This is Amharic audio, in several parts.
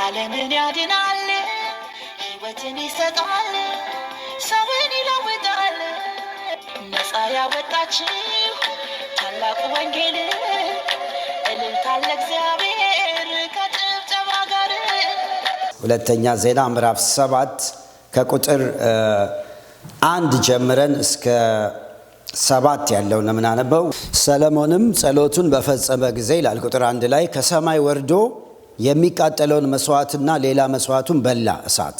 ዓለምን ያድናል ሕይወትን ይሰጣል ሰውን ይለውጣል ነፃ ያወጣችሁ ታላቁ ወንጌል እልልታ ለእግዚአብሔር ከጭብጨባ ጋር ሁለተኛ ዜና ምዕራፍ 7 ከቁጥር 1 ጀምረን እስከ 7 ያለውን ምናነበው ሰሎሞንም ጸሎቱን በፈጸመ ጊዜ ይላል ቁጥር 1 ላይ ከሰማይ ወርዶ የሚቃጠለውን መስዋዕትና ሌላ መስዋዕቱን በላ እሳት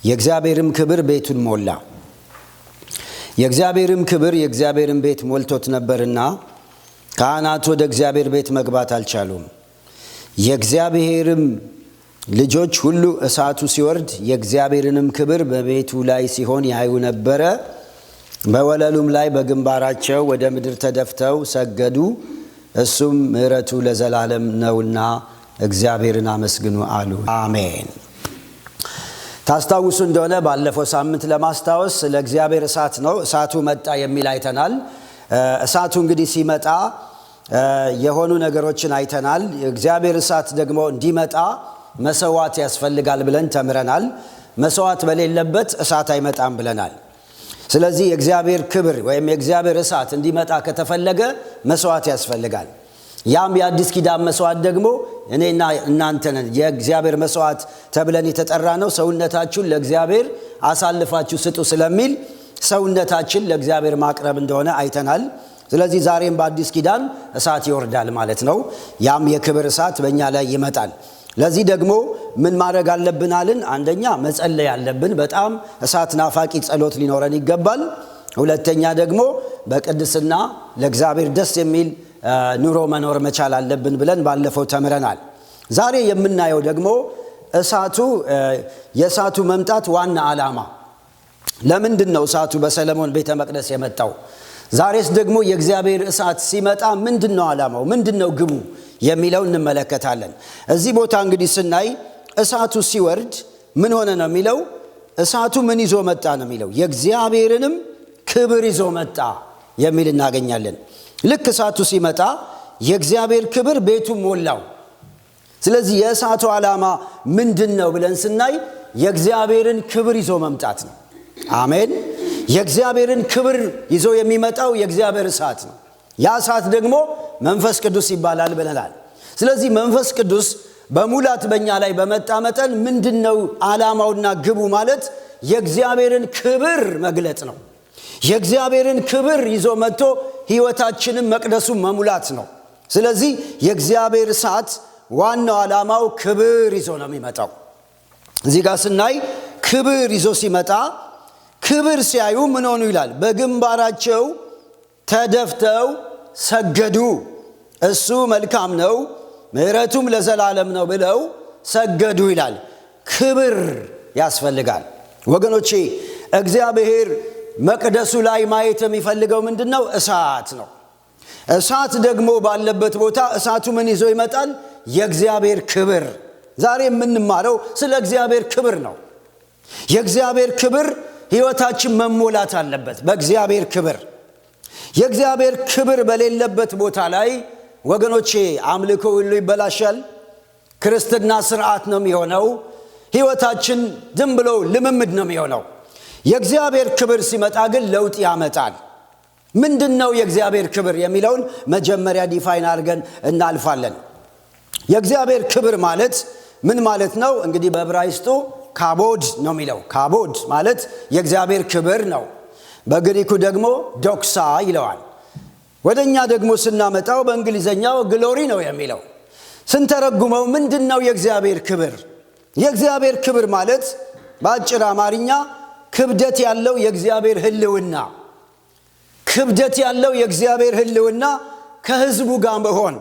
የእግዚአብሔርም ክብር ቤቱን ሞላ የእግዚአብሔርም ክብር የእግዚአብሔርን ቤት ሞልቶት ነበርና ካህናቱ ወደ እግዚአብሔር ቤት መግባት አልቻሉም የእግዚአብሔርም ልጆች ሁሉ እሳቱ ሲወርድ የእግዚአብሔርንም ክብር በቤቱ ላይ ሲሆን ያዩ ነበረ በወለሉም ላይ በግንባራቸው ወደ ምድር ተደፍተው ሰገዱ እሱም ምሕረቱ ለዘላለም ነውና እግዚአብሔርን አመስግኑ አሉ አሜን ታስታውሱ እንደሆነ ባለፈው ሳምንት ለማስታወስ ለእግዚአብሔር እሳት ነው እሳቱ መጣ የሚል አይተናል እሳቱ እንግዲህ ሲመጣ የሆኑ ነገሮችን አይተናል የእግዚአብሔር እሳት ደግሞ እንዲመጣ መስዋዕት ያስፈልጋል ብለን ተምረናል መስዋዕት በሌለበት እሳት አይመጣም ብለናል ስለዚህ የእግዚአብሔር ክብር ወይም የእግዚአብሔር እሳት እንዲመጣ ከተፈለገ መስዋዕት ያስፈልጋል ያም የአዲስ ኪዳን መስዋዕት ደግሞ እኔና እናንተ ነን የእግዚአብሔር መስዋዕት ተብለን የተጠራ ነው ሰውነታችሁን ለእግዚአብሔር አሳልፋችሁ ስጡ ስለሚል ሰውነታችን ለእግዚአብሔር ማቅረብ እንደሆነ አይተናል ስለዚህ ዛሬም በአዲስ ኪዳን እሳት ይወርዳል ማለት ነው ያም የክብር እሳት በእኛ ላይ ይመጣል ለዚህ ደግሞ ምን ማድረግ አለብን አልን አንደኛ መጸለይ አለብን በጣም እሳት ናፋቂ ጸሎት ሊኖረን ይገባል ሁለተኛ ደግሞ በቅድስና ለእግዚአብሔር ደስ የሚል ኑሮ መኖር መቻል አለብን ብለን ባለፈው ተምረናል ዛሬ የምናየው ደግሞ የእሳቱ መምጣት ዋና ዓላማ ለምንድነው እሳቱ በሰሎሞን ቤተ መቅደስ የመጣው ዛሬስ ደግሞ የእግዚአብሔር እሳት ሲመጣ ምንድነው ዓላማው ምንድነው ግቡ የሚለው እንመለከታለን እዚህ ቦታ እንግዲህ ስናይ እሳቱ ሲወርድ ምን ሆነ ነው የሚለው እሳቱ ምን ይዞ መጣ ነው የሚለው የእግዚአብሔርንም ክብር ይዞ መጣ የሚል እናገኛለን ልክ እሳቱ ሲመጣ የእግዚአብሔር ክብር ቤቱን ሞላው ስለዚህ የእሳቱ ዓላማ ምንድነው ብለን ስናይ የእግዚአብሔርን ክብር ይዞ መምጣት ነው አሜን የእግዚአብሔርን ክብር ይዞ የሚመጣው የእግዚአብሔር እሳት ነው ያ እሳት ደግሞ መንፈስ ቅዱስ ይባላል ብለናል ስለዚህ መንፈስ ቅዱስ በሙላት በእኛ ላይ በመጣ መጠን ምንድነው ዓላማውና ግቡ ማለት የእግዚአብሔርን ክብር መግለጥ ነው የእግዚአብሔርን ክብር ይዞ መጥቶ ሕይወታችንን መቅደሱን መሙላት ነው ስለዚህ የእግዚአብሔር እሳት ዋናው ዓላማው ክብር ይዞ ነው የሚመጣው እዚህ ጋር ስናይ ክብር ይዞ ሲመጣ ክብር ሲያዩ ምን ሆኑ ይላል በግንባራቸው ተደፍተው ሰገዱ እሱ መልካም ነው ምሕረቱም ለዘላለም ነው ብለው ሰገዱ ይላል ክብር ያስፈልጋል ወገኖቼ እግዚአብሔር መቅደሱ ላይ ማየት የሚፈልገው ምንድነው እሳት ነው እሳት ደግሞ ባለበት ቦታ እሳቱ ምን ይዞ ይመጣል የእግዚአብሔር ክብር ዛሬ የምንማረው ስለ እግዚአብሔር ክብር ነው የእግዚአብሔር ክብር ሕይወታችን መሞላት አለበት በእግዚአብሔር ክብር የእግዚአብሔር ክብር በሌለበት ቦታ ላይ ወገኖቼ አምልኮ ሁሉ ይበላሻል ክርስትና ስርዓት ነው የሚሆነው ሕይወታችን ዝም ብሎ ልምምድ ነው የሚሆነው የእግዚአብሔር ክብር ሲመጣ ግን ለውጥ ያመጣል ምንድነው የእግዚአብሔር ክብር የሚለውን መጀመሪያ ዲፋይን አድርገን እናልፋለን የእግዚአብሔር ክብር ማለት ምን ማለት ነው እንግዲህ በዕብራይስጡ ካቦድ ነው የሚለው ካቦድ ማለት የእግዚአብሔር ክብር ነው በግሪኩ ደግሞ ዶክሳ ይለዋል ወደኛ ደግሞ ስናመጣው በእንግሊዘኛው ግሎሪ ነው የሚለው ስንተረጉመው ምንድነው የእግዚአብሔር ክብር የእግዚአብሔር ክብር ማለት በአጭር አማርኛ ክብደት ያለው የእግዚአብሔር ህልውና ክብደት ያለው የእግዚአብሔር ህልውና ከህዝቡ ጋር መሆን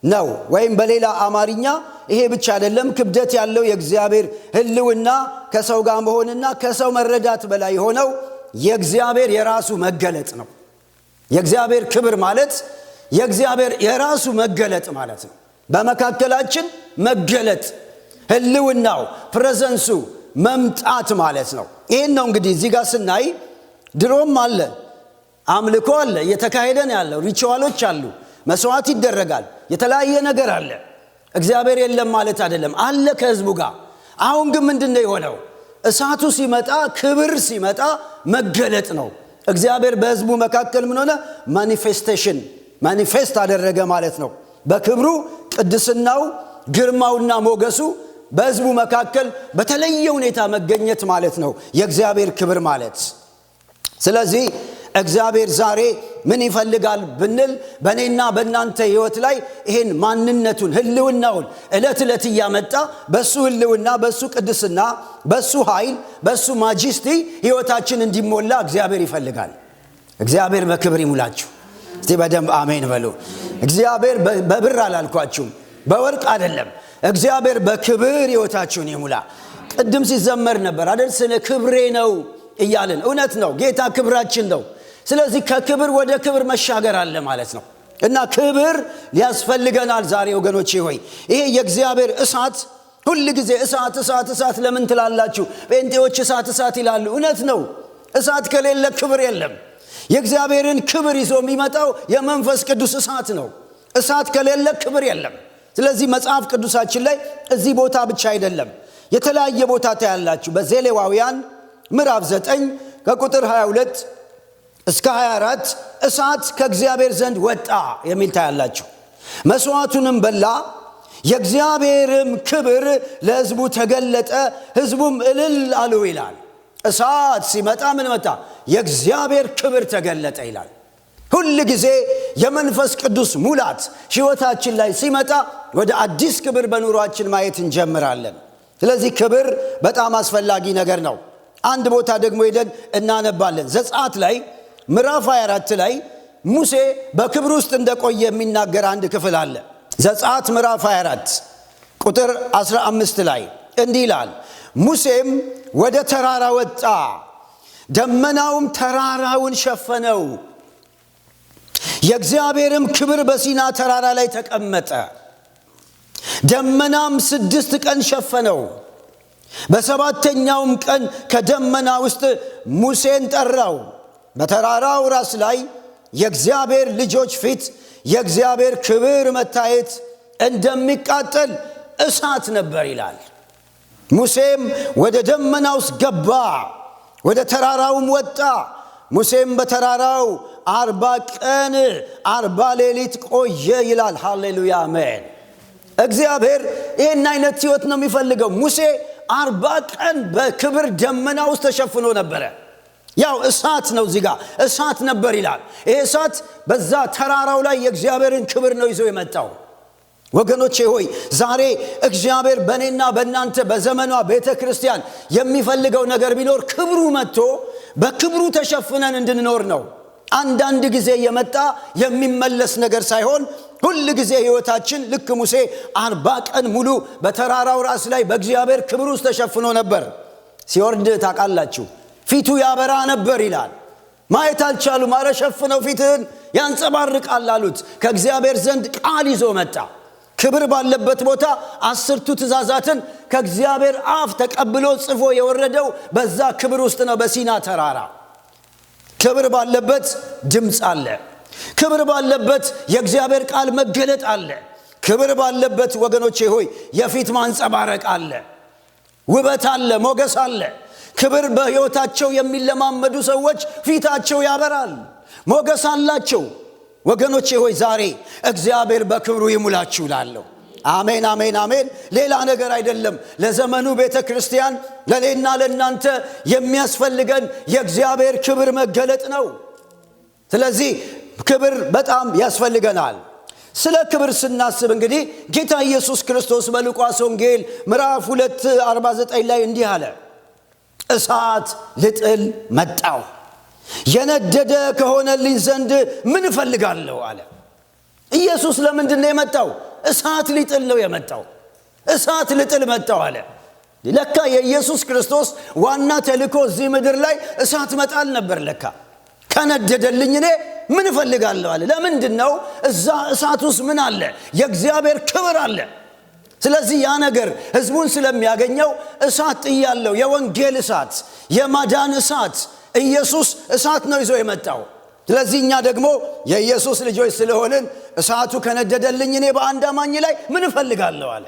ነው ወይም በሌላ አማርኛ ይሄ ብቻ አይደለም ክብደት ያለው የእግዚአብሔር ህልውና ከሰው ጋር መሆንና ከሰው መረዳት በላይ ሆነው የእግዚአብሔር የራሱ መገለጥ ነው የእግዚአብሔር ክብር ማለት የእግዚአብሔር የራሱ መገለጥ ማለት ነው በመካከላችን መገለጥ ህልውናው ፕሬዘንሱ መምጣት ማለት ነው ይሄን ነው እንግዲህ እዚህ ጋር ስናይ ድሮም አለ አምልኮ አለ እየተካሄደ ነው ያለው ሪቹዋሎች አሉ መስዋዕት ይደረጋል የተለያየ ነገር አለ እግዚአብሔር የለም ማለት አይደለም፣ አለ ከህዝቡ ጋር። አሁን ግን ምንድነው የሆነው? እሳቱ ሲመጣ፣ ክብር ሲመጣ መገለጥ ነው። እግዚአብሔር በህዝቡ መካከል ምን ሆነ? ማኒፌስት አደረገ ማለት ነው። በክብሩ ቅድስናው፣ ግርማውና ሞገሱ በህዝቡ መካከል በተለየ ሁኔታ መገኘት ማለት ነው የእግዚአብሔር ክብር ማለት። ስለዚህ እግዚአብሔር ዛሬ ምን ይፈልጋል ብንል በእኔና በእናንተ ህይወት ላይ ይሄን ማንነቱን፣ ህልውናውን ዕለት ዕለት እያመጣ በሱ ህልውና፣ በሱ ቅድስና፣ በሱ ኃይል፣ በሱ ማጂስቲ ህይወታችን እንዲሞላ እግዚአብሔር ይፈልጋል። እግዚአብሔር በክብር ይሙላችሁ። እስቲ በደንብ አሜን በሉ። እግዚአብሔር በብር አላልኳችሁም፣ በወርቅ አይደለም። እግዚአብሔር በክብር ህይወታችሁን ይሙላ። ቅድም ሲዘመር ነበር አይደል? ስለ ክብሬ ነው እያልን። እውነት ነው፣ ጌታ ክብራችን ነው። ስለዚህ ከክብር ወደ ክብር መሻገር አለ ማለት ነው። እና ክብር ሊያስፈልገናል ዛሬ ወገኖቼ ሆይ። ይሄ የእግዚአብሔር እሳት ሁሉ ጊዜ እሳት እሳት እሳት ለምን ትላላችሁ? ጴንጤዎች እሳት እሳት ይላሉ። እውነት ነው፣ እሳት ከሌለ ክብር የለም። የእግዚአብሔርን ክብር ይዞ የሚመጣው የመንፈስ ቅዱስ እሳት ነው። እሳት ከሌለ ክብር የለም። ስለዚህ መጽሐፍ ቅዱሳችን ላይ እዚህ ቦታ ብቻ አይደለም፣ የተለያየ ቦታ ታያላችሁ። በዘሌዋውያን ምዕራፍ 9 ከቁጥር 22 እስከ 24 እሳት ከእግዚአብሔር ዘንድ ወጣ የሚል ታያላችሁ። መስዋዕቱንም በላ፣ የእግዚአብሔርም ክብር ለሕዝቡ ተገለጠ፣ ሕዝቡም እልል አሉ ይላል። እሳት ሲመጣ ምን መጣ? የእግዚአብሔር ክብር ተገለጠ ይላል። ሁል ጊዜ የመንፈስ ቅዱስ ሙላት ሕይወታችን ላይ ሲመጣ ወደ አዲስ ክብር በኑሯችን ማየት እንጀምራለን። ስለዚህ ክብር በጣም አስፈላጊ ነገር ነው። አንድ ቦታ ደግሞ ሄደን እናነባለን። ዘጸአት ላይ ምዕራፍ 24 ላይ ሙሴ በክብር ውስጥ እንደቆየ የሚናገር አንድ ክፍል አለ። ዘጸአት ምዕራፍ 24 ቁጥር 15 ላይ እንዲህ ይላል፣ ሙሴም ወደ ተራራ ወጣ፣ ደመናውም ተራራውን ሸፈነው፣ የእግዚአብሔርም ክብር በሲና ተራራ ላይ ተቀመጠ፣ ደመናም 6 ቀን ሸፈነው። በሰባተኛውም ቀን ከደመና ውስጥ ሙሴን ጠራው። በተራራው ራስ ላይ የእግዚአብሔር ልጆች ፊት የእግዚአብሔር ክብር መታየት እንደሚቃጠል እሳት ነበር ይላል። ሙሴም ወደ ደመና ውስጥ ገባ፣ ወደ ተራራውም ወጣ። ሙሴም በተራራው 40 ቀን 40 ሌሊት ቆየ ይላል። ሃሌሉያ አሜን። እግዚአብሔር ይህን አይነት ህይወት ነው የሚፈልገው። ሙሴ 40 ቀን በክብር ደመና ውስጥ ተሸፍኖ ነበረ። ያው እሳት ነው፣ እዚህ ጋር እሳት ነበር ይላል። ይሄ እሳት በዛ ተራራው ላይ የእግዚአብሔርን ክብር ነው ይዞ የመጣው። ወገኖቼ ሆይ ዛሬ እግዚአብሔር በእኔና በእናንተ በዘመኗ ቤተ ክርስቲያን የሚፈልገው ነገር ቢኖር ክብሩ መጥቶ በክብሩ ተሸፍነን እንድንኖር ነው። አንዳንድ ጊዜ የመጣ የሚመለስ ነገር ሳይሆን ሁል ጊዜ ህይወታችን ልክ ሙሴ 40 ቀን ሙሉ በተራራው ራስ ላይ በእግዚአብሔር ክብር ውስጥ ተሸፍኖ ነበር። ሲወርድ ታውቃላችሁ፣ ፊቱ ያበራ ነበር ይላል። ማየት አልቻሉም። አረ ሸፍነው ፊትህን ያንጸባርቃል አሉት። ከእግዚአብሔር ዘንድ ቃል ይዞ መጣ። ክብር ባለበት ቦታ 10ቱ ትእዛዛትን ከእግዚአብሔር አፍ ተቀብሎ ጽፎ የወረደው በዛ ክብር ውስጥ ነው፣ በሲና ተራራ። ክብር ባለበት ድምፅ አለ። ክብር ባለበት የእግዚአብሔር ቃል መገለጥ አለ። ክብር ባለበት ወገኖቼ ሆይ የፊት ማንጸባረቅ አለ፣ ውበት አለ፣ ሞገስ አለ። ክብር በሕይወታቸው የሚለማመዱ ሰዎች ፊታቸው ያበራል፣ ሞገስ አላቸው። ወገኖቼ ሆይ ዛሬ እግዚአብሔር በክብሩ ይሙላችሁ እላለሁ። አሜን አሜን አሜን። ሌላ ነገር አይደለም። ለዘመኑ ቤተ ክርስቲያን ለኔና ለእናንተ የሚያስፈልገን የእግዚአብሔር ክብር መገለጥ ነው። ስለዚህ ክብር በጣም ያስፈልገናል። ስለ ክብር ስናስብ እንግዲህ ጌታ ኢየሱስ ክርስቶስ በሉቃስ ወንጌል ምዕራፍ 2:49 ላይ እንዲህ አለ፣ እሳት ልጥል መጣሁ፣ የነደደ ከሆነልኝ ዘንድ ምን እፈልጋለሁ አለ። ኢየሱስ ለምንድን ነው የመጣው? እሳት ሊጥል ነው የመጣው። እሳት ልጥል መጣው አለ። ለካ የኢየሱስ ክርስቶስ ዋና ተልእኮ እዚህ ምድር ላይ እሳት መጣል ነበር። ለካ ከነደደልኝ እኔ ምን እፈልጋለሁ አለ። ለምንድን ነው? እዛ እሳት ውስጥ ምን አለ? የእግዚአብሔር ክብር አለ። ስለዚህ ያ ነገር ህዝቡን ስለሚያገኘው እሳት ጥያለሁ፣ የወንጌል እሳት፣ የማዳን እሳት። ኢየሱስ እሳት ነው ይዞ የመጣው። ስለዚህ እኛ ደግሞ የኢየሱስ ልጆች ስለሆንን እሳቱ ከነደደልኝ እኔ በአንድ አማኝ ላይ ምን እፈልጋለሁ አለ።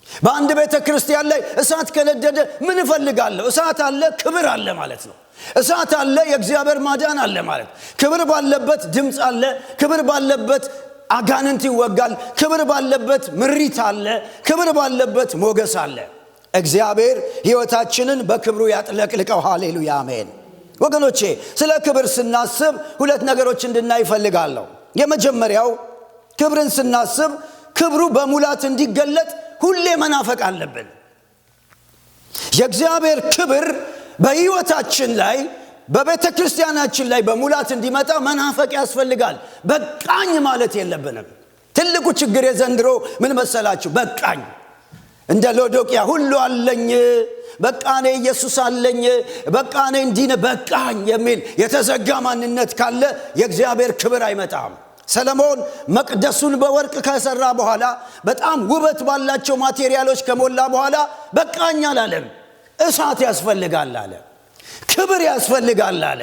በአንድ ቤተ ክርስቲያን ላይ እሳት ከነደደ ምን እፈልጋለሁ? እሳት አለ፣ ክብር አለ ማለት ነው። እሳት አለ፣ የእግዚአብሔር ማዳን አለ ማለት። ክብር ባለበት ድምፅ አለ። ክብር ባለበት አጋንንት ይወጋል። ክብር ባለበት ምሪት አለ። ክብር ባለበት ሞገስ አለ። እግዚአብሔር ሕይወታችንን በክብሩ ያጥለቅልቀው። ሃሌሉያ አሜን። ወገኖቼ ስለ ክብር ስናስብ ሁለት ነገሮች እንድናይ እፈልጋለሁ። የመጀመሪያው ክብርን ስናስብ ክብሩ በሙላት እንዲገለጥ ሁሌ መናፈቅ አለብን። የእግዚአብሔር ክብር በሕይወታችን ላይ በቤተ ክርስቲያናችን ላይ በሙላት እንዲመጣ መናፈቅ ያስፈልጋል። በቃኝ ማለት የለብንም። ትልቁ ችግር የዘንድሮ ምን መሰላችሁ? በቃኝ። እንደ ሎዶቅያ ሁሉ አለኝ፣ በቃ እኔ ኢየሱስ አለኝ፣ በቃ እኔ እንዲነ በቃኝ የሚል የተዘጋ ማንነት ካለ የእግዚአብሔር ክብር አይመጣም። ሰለሞን መቅደሱን በወርቅ ከሰራ በኋላ በጣም ውበት ባላቸው ማቴሪያሎች ከሞላ በኋላ በቃኝ አላለም። እሳት ያስፈልጋል አለ። ክብር ያስፈልጋል አለ።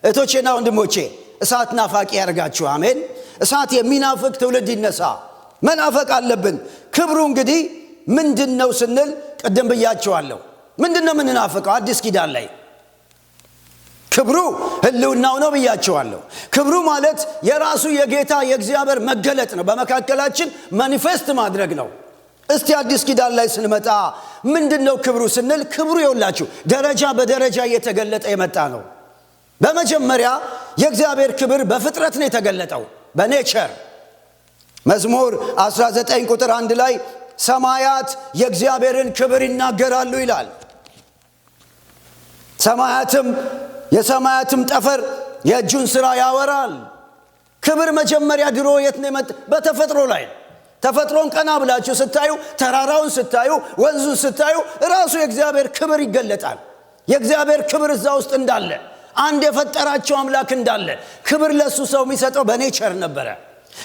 እህቶቼና ወንድሞቼ እሳት ናፋቂ ያርጋችሁ። አሜን። እሳት የሚናፍቅ ትውልድ ይነሳ። መናፈቅ አለብን። ክብሩ እንግዲህ ምንድነው ስንል ቀደም ብያችኋለሁ። ምንድነው ምንናፍቀው? አዲስ ኪዳን ላይ ክብሩ ህልውናው ነው ብያችኋለሁ። ክብሩ ማለት የራሱ የጌታ የእግዚአብሔር መገለጥ ነው። በመካከላችን ማኒፌስት ማድረግ ነው። እስቲ አዲስ ኪዳን ላይ ስንመጣ ምንድነው ክብሩ ስንል ክብሩ ይውላችሁ ደረጃ በደረጃ እየተገለጠ የመጣ ነው። በመጀመሪያ የእግዚአብሔር ክብር በፍጥረት ነው የተገለጠው፣ በኔቸር። መዝሙር 19 ቁጥር 1 ላይ ሰማያት የእግዚአብሔርን ክብር ይናገራሉ ይላል። የሰማያትም ጠፈር የእጁን ሥራ ያወራል። ክብር መጀመሪያ ድሮ የት ነው የመጣ? በተፈጥሮ ላይ። ተፈጥሮን ቀና ብላችሁ ስታዩ፣ ተራራውን ስታዩ፣ ወንዙን ስታዩ ራሱ የእግዚአብሔር ክብር ይገለጣል። የእግዚአብሔር ክብር እዛ ውስጥ እንዳለ፣ አንድ የፈጠራቸው አምላክ እንዳለ ክብር ለሱ ሰው የሚሰጠው በኔቸር ነበረ።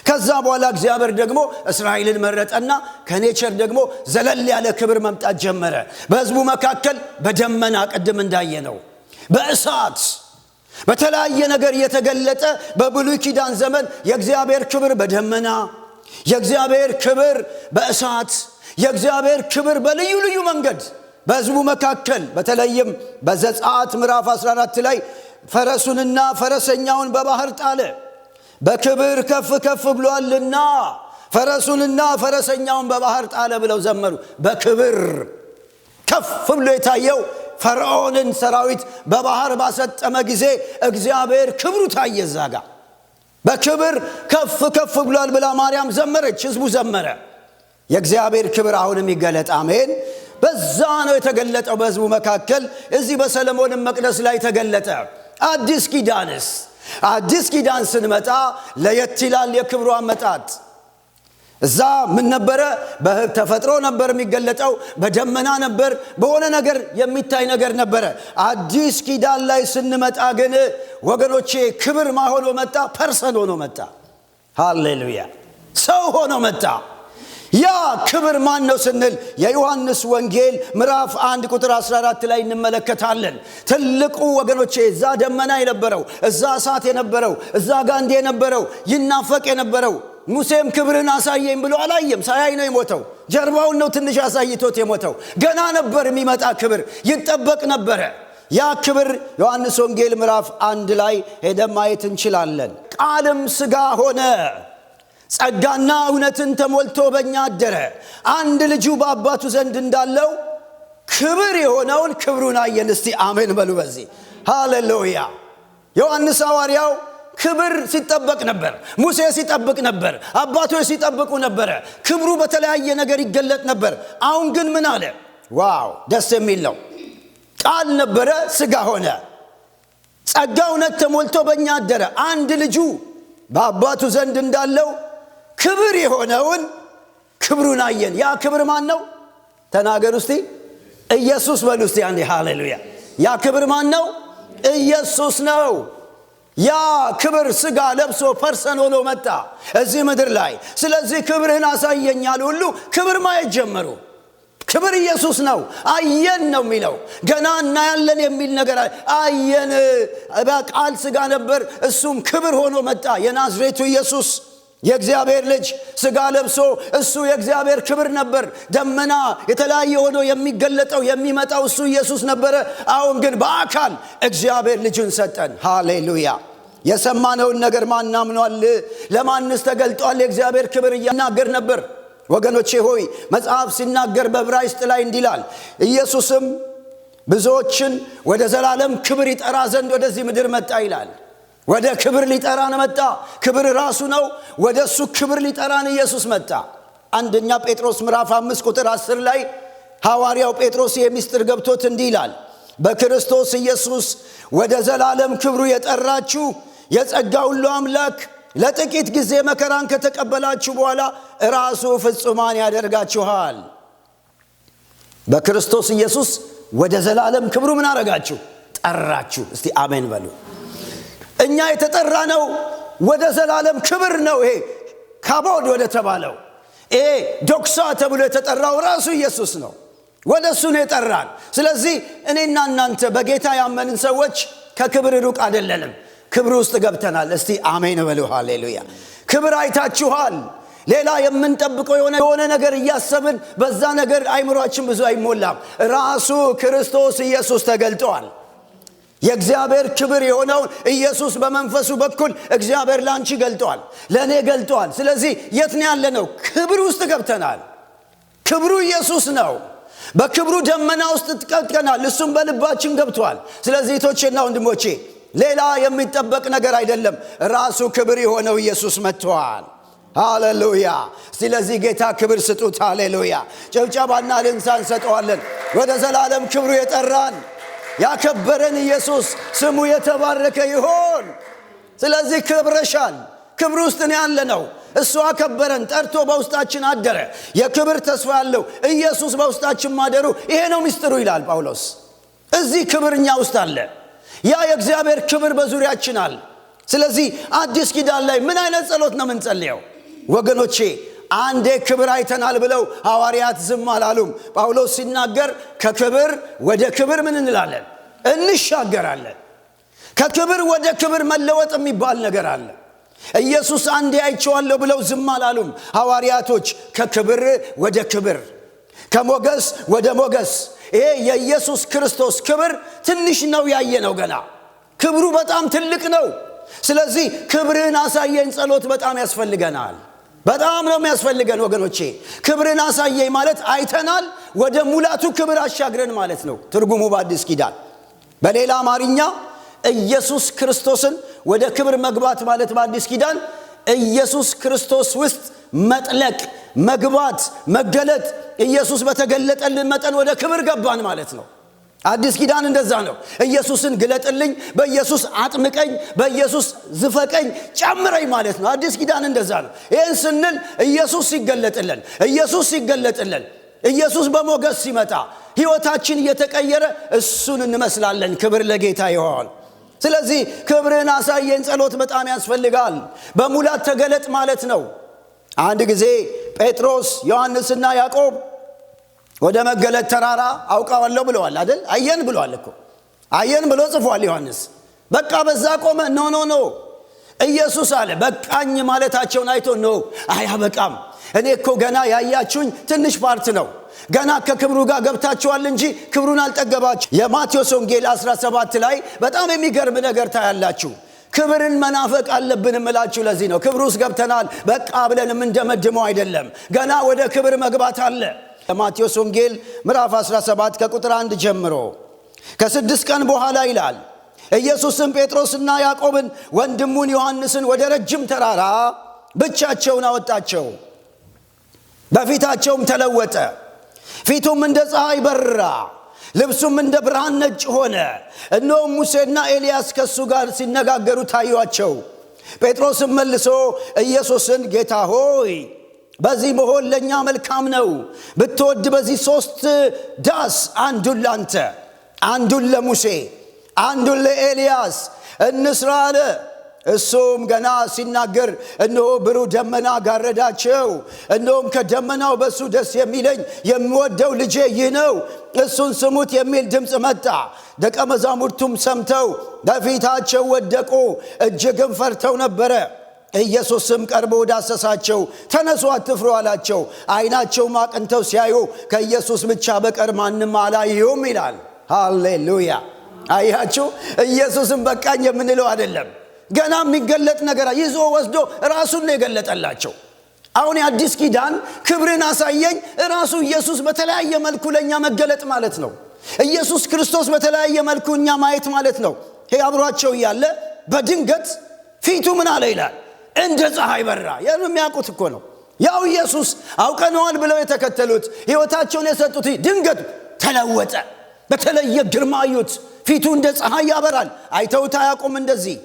ከዛ በኋላ እግዚአብሔር ደግሞ እስራኤልን መረጠና ከኔቸር ደግሞ ዘለል ያለ ክብር መምጣት ጀመረ። በሕዝቡ መካከል በደመና ቅድም እንዳየነው በእሳት በተለያየ ነገር የተገለጠ በብሉይ ኪዳን ዘመን የእግዚአብሔር ክብር በደመና፣ የእግዚአብሔር ክብር በእሳት፣ የእግዚአብሔር ክብር በልዩ ልዩ መንገድ በሕዝቡ መካከል በተለይም በዘጸአት ምዕራፍ 14 ላይ ፈረሱንና ፈረሰኛውን በባህር ጣለ፣ በክብር ከፍ ከፍ ብሏልና ፈረሱንና ፈረሰኛውን በባህር ጣለ ብለው ዘመሩ። በክብር ከፍ ብሎ የታየው ፈርዖንን ሰራዊት በባህር ባሰጠመ ጊዜ እግዚአብሔር ክብሩ ታየ። ዛጋ በክብር ከፍ ከፍ ብሏል ብላ ማርያም ዘመረች፣ ሕዝቡ ዘመረ። የእግዚአብሔር ክብር አሁንም ይገለጥ። አሜን። በዛ ነው የተገለጠው በሕዝቡ መካከል። እዚህ በሰለሞን መቅደስ ላይ ተገለጠ። አዲስ ኪዳን ስንመጣ ለየት ይላል የክብሩ አመጣጥ። እዛ ምን ነበረ? በተፈጥሮ ነበር የሚገለጠው፣ በደመና ነበር፣ በሆነ ነገር የሚታይ ነገር ነበረ። አዲስ ኪዳን ላይ ስንመጣ ግን ወገኖቼ ክብር ሆኖ መጣ፣ ፐርሰን ሆኖ መጣ። ሃሌሉያ! ሰው ሆኖ መጣ። ያ ክብር ማን ነው ስንል የዮሐንስ ወንጌል ምዕራፍ 1 ቁጥር 14 ላይ እንመለከታለን። ትልቁ ወገኖቼ እዛ ደመና የነበረው፣ እዛ እሳት የነበረው፣ እዛ ጋንዴ የነበረው፣ ይናፈቅ የነበረው ሙሴም ክብርን አሳየኝ ብሎ አላየም። ሳያይ ነው የሞተው። ጀርባውን ነው ትንሽ አሳይቶት የሞተው። ገና ነበር የሚመጣ ክብር ይጠበቅ ነበረ። ያ ክብር ዮሐንስ ወንጌል ምዕራፍ 1 ላይ ሄደን ማየት እንችላለን። ቃልም ሥጋ ሆነ፣ ጸጋና እውነትን ተሞልቶ በእኛ አደረ። አንድ ልጁ በአባቱ ዘንድ እንዳለው ክብር የሆነውን ክብሩን አየን። እስቲ አሜን በሉ። በዚህ ሃሌሉያ። ዮሐንስ ሐዋርያው ክብር ሲጠበቅ ነበር። ሙሴ ሲጠብቅ ነበር። አባቶች ሲጠብቁ ነበረ። ክብሩ በተለያየ ነገር ይገለጥ ነበር። አሁን ግን ምን አለ? ዋው ደስ የሚል ነው። ቃል ነበረ፣ ሥጋ ሆነ፣ ጸጋ እውነት ተሞልቶ በእኛ አደረ። አንድ ልጁ በአባቱ ዘንድ እንዳለው ክብር የሆነውን ክብሩን አየን። ያ ክብር ማን ነው? ተናገር እስቲ። ኢየሱስ በሉ እስቲ አንዴ ሃሌሉያ። ያ ክብር ማን ነው? ኢየሱስ ነው። ያ ክብር ሥጋ ለብሶ ፐርሰን ሆኖ መጣ እዚህ ምድር ላይ። ስለዚህ ክብርህን አሳየኛል ሁሉ ክብር ማየት ጀመሩ። ክብር ኢየሱስ ነው። አየን ነው የሚለው። ገና እናያለን የሚል ነገር አየን። ቃል ሥጋ ነበር፣ እሱም ክብር ሆኖ መጣ። የናዝሬቱ ኢየሱስ የእግዚአብሔር ልጅ ሥጋ ለብሶ እሱ የእግዚአብሔር ክብር ነበር። ደመና የተለያየ ሆኖ የሚገለጠው የሚመጣው እሱ ኢየሱስ ነበረ። አሁን ግን በአካል እግዚአብሔር ልጁን ሰጠን። ሃሌሉያ። የሰማነውን ነገር ማን አምኗል? ለማንስ ተገልጧል? የእግዚአብሔር ክብር እያናገር ነበር። ወገኖቼ ሆይ መጽሐፍ ሲናገር በዕብራይስጥ ላይ እንዲላል ኢየሱስም ብዙዎችን ወደ ዘላለም ክብር ይጠራ ዘንድ ወደዚህ ምድር መጣ ይላል። ወደ ክብር ሊጠራን መጣ። ክብር ራሱ ነው። ወደ እሱ ክብር ሊጠራን ኢየሱስ መጣ። አንደኛ ጴጥሮስ ምዕራፍ 5 ቁጥር 10 ላይ ሐዋርያው ጴጥሮስ የሚስጥር ገብቶት እንዲህ ይላል፣ በክርስቶስ ኢየሱስ ወደ ዘላለም ክብሩ የጠራችሁ የጸጋ ሁሉ አምላክ ለጥቂት ጊዜ መከራን ከተቀበላችሁ በኋላ ራሱ ፍጹማን ያደርጋችኋል። በክርስቶስ ኢየሱስ ወደ ዘላለም ክብሩ ምን አረጋችሁ? ጠራችሁ። እስቲ አሜን በሉ። እኛ የተጠራ ነው ወደ ዘላለም ክብር ነው። ይሄ ካቦድ ወደ ተባለው ይሄ ዶክሳ ተብሎ የተጠራው ራሱ ኢየሱስ ነው። ወደ እሱ ነው የጠራን። ስለዚህ እኔና እናንተ በጌታ ያመንን ሰዎች ከክብር ሩቅ አይደለንም። ክብር ውስጥ ገብተናል። እስቲ አሜን በሉ። ሃሌሉያ። ክብር አይታችኋል። ሌላ የምንጠብቀው የሆነ ነገር እያሰብን በዛ ነገር አይምሮአችን ብዙ አይሞላም። ራሱ ክርስቶስ ኢየሱስ ተገልጧል። የእግዚአብሔር ክብር የሆነውን ኢየሱስ በመንፈሱ በኩል እግዚአብሔር ላንቺ ገልጧል፣ ለእኔ ገልጧል። ስለዚህ የት ነው ያለነው? ክብር ውስጥ ገብተናል። ክብሩ ኢየሱስ ነው። በክብሩ ደመና ውስጥ ተቀጥቀናል። እሱም በልባችን ገብቷል። ስለዚህ እህቶቼና ወንድሞቼ ሌላ የሚጠበቅ ነገር አይደለም። ራሱ ክብር የሆነው ኢየሱስ መጥቷል። ሃሌሉያ። ስለዚህ ጌታ ክብር ስጡት። ሃሌሉያ። ጭብጨባና ልንሳ እንሰጠዋለን። ወደ ዘላለም ክብሩ የጠራን ያከበረን ኢየሱስ ስሙ የተባረከ ይሆን። ስለዚህ ክብረሻል። ክብር ውስጥ ነው ያለነው። እሱ አከበረን፣ ጠርቶ በውስጣችን አደረ። የክብር ተስፋ ያለው ኢየሱስ በውስጣችን ማደሩ ይሄ ነው ምስጢሩ ይላል ጳውሎስ። እዚህ ክብር እኛ ውስጥ አለ። ያ የእግዚአብሔር ክብር በዙሪያችን አለ። ስለዚህ አዲስ ኪዳን ላይ ምን አይነት ጸሎት ነው የምንጸልየው? ወገኖቼ አንዴ ክብር አይተናል ብለው ሐዋርያት ዝም አላሉም። ጳውሎስ ሲናገር ከክብር ወደ ክብር ምን እንላለን? እንሻገራለን። ከክብር ወደ ክብር መለወጥ የሚባል ነገር አለ። ኢየሱስ አንዴ አይቼዋለሁ ብለው ዝም አላሉም ሐዋርያቶች። ከክብር ወደ ክብር፣ ከሞገስ ወደ ሞገስ። ይሄ የኢየሱስ ክርስቶስ ክብር ትንሽ ነው ያየነው። ገና ክብሩ በጣም ትልቅ ነው። ስለዚህ ክብርን አሳየኝ ጸሎት በጣም ያስፈልገናል። በጣም ነው የሚያስፈልገን ወገኖቼ። ክብርን አሳየኝ ማለት አይተናል፣ ወደ ሙላቱ ክብር አሻግረን ማለት ነው ትርጉሙ በአዲስ ኪዳን። በሌላ አማርኛ ኢየሱስ ክርስቶስን ወደ ክብር መግባት ማለት በአዲስ ኪዳን ኢየሱስ ክርስቶስ ውስጥ መጥለቅ፣ መግባት፣ መገለጥ። ኢየሱስ በተገለጠልን መጠን ወደ ክብር ገባን ማለት ነው። አዲስ ኪዳን እንደዛ ነው። ኢየሱስን ግለጥልኝ፣ በኢየሱስ አጥምቀኝ፣ በኢየሱስ ዝፈቀኝ፣ ጨምረኝ ማለት ነው። አዲስ ኪዳን እንደዛ ነው። ይህን ስንል ኢየሱስ ሲገለጥልን ኢየሱስ በሞገስ ሲመጣ ሕይወታችን እየተቀየረ እሱን እንመስላለን። ክብር ለጌታ ይሆን። ስለዚህ ክብርን አሳየን ጸሎት በጣም ያስፈልጋል። በሙላት ተገለጥ ማለት ነው። አንድ ጊዜ ጴጥሮስ፣ ዮሐንስና ያዕቆብ ወደ መገለጥ ተራራ አውቀዋለሁ ብለዋል አይደል? አየን ብለዋል እኮ። አየን ብሎ ጽፏል ዮሐንስ። በቃ በዛ ቆመ። ኖ ኢየሱስ አለ። በቃኝ ማለታቸውን አይቶ አያበቃም፣ እኔ እኮ ገና ያያችሁኝ ትንሽ ፓርት ነው። ገና ከክብሩ ጋር ገብታችኋል እንጂ ክብሩን አልጠገባችሁ። የማቴዎስ ወንጌል 17 ላይ በጣም የሚገርም ነገር ታያላችሁ። ክብርን መናፈቅ አለብን እምላችሁ ለዚህ ነው። ክብሩ ውስጥ ገብተናል በቃ ብለን የምንደመድመው አይደለም። ገና ወደ ክብር መግባት አለ። ማቴዎስ ወንጌል ምዕራፍ 17 ከቁጥር 1 ጀምሮ ከ6 ቀን በኋላ ይላል፣ ኢየሱስም ጴጥሮስና ያዕቆብን ወንድሙን ዮሐንስን ወደ ረጅም ተራራ ብቻቸውን አወጣቸው። በፊታቸውም ተለወጠ። ፊቱም እንደ ፀሐይ በራ፣ ልብሱም እንደ ብርሃን ነጭ ሆነ። እነሆም ሙሴና ኤልያስ ከሱ ጋር ሲነጋገሩ ታዩአቸው። ጴጥሮስም መልሶ ኢየሱስን ጌታ ሆይ በዚህ መሆን ለእኛ መልካም ነው። ብትወድ በዚህ 3 ዳስ፣ አንዱን ላንተ፣ አንዱን ለሙሴ፣ አንዱን ለኤልያስ እንስራ አለ። እሱም ገና ሲናገር እነሆ ብሩህ ደመና ጋረዳቸው። እነሆም ከደመናው በሱ ደስ የሚለኝ የምወደው ልጄ ይህ ነው፣ እሱን ስሙት የሚል ድምፅ መጣ። ደቀ መዛሙርቱም ሰምተው በፊታቸው ወደቁ፣ እጅግም ፈርተው ነበረ። ኢየሱስም ቀርቦ ዳሰሳቸው፣ ተነሱ አትፍሩ አላቸው። ዓይናቸውም አቅንተው ሲያዩ ከኢየሱስ ብቻ በቀር ማንም አላዩም ይላል። ሃሌሉያ! አያችሁ፣ ኢየሱስም በቃኝ የምንለው አይደለም። ገና የሚገለጥ ነገር ይዞ ወስዶ ራሱን ነው የገለጠላቸው። አሁን የአዲስ ኪዳን ክብርን አሳየኝ ራሱ ኢየሱስ በተለያየ መልኩ ለኛ መገለጥ ማለት ነው። ኢየሱስ ክርስቶስ በተለያየ መልኩ እኛ ማየት ማለት ነው። ይሄ አብሯቸው ያለ በድንገት ፊቱ ምን አለ ይላል? እንደ ፀሐይ በራ። የሚያውቁት እኮ ነው። ያው ኢየሱስ አውቀነዋል ብለው የተከተሉት ሕይወታቸውን የሰጡት ድንገት ተለወጠ። በተለየ ግርማ አዩት። ፊቱ እንደ ፀሐይ ያበራል። አይተውት አያውቁም እንደዚህ።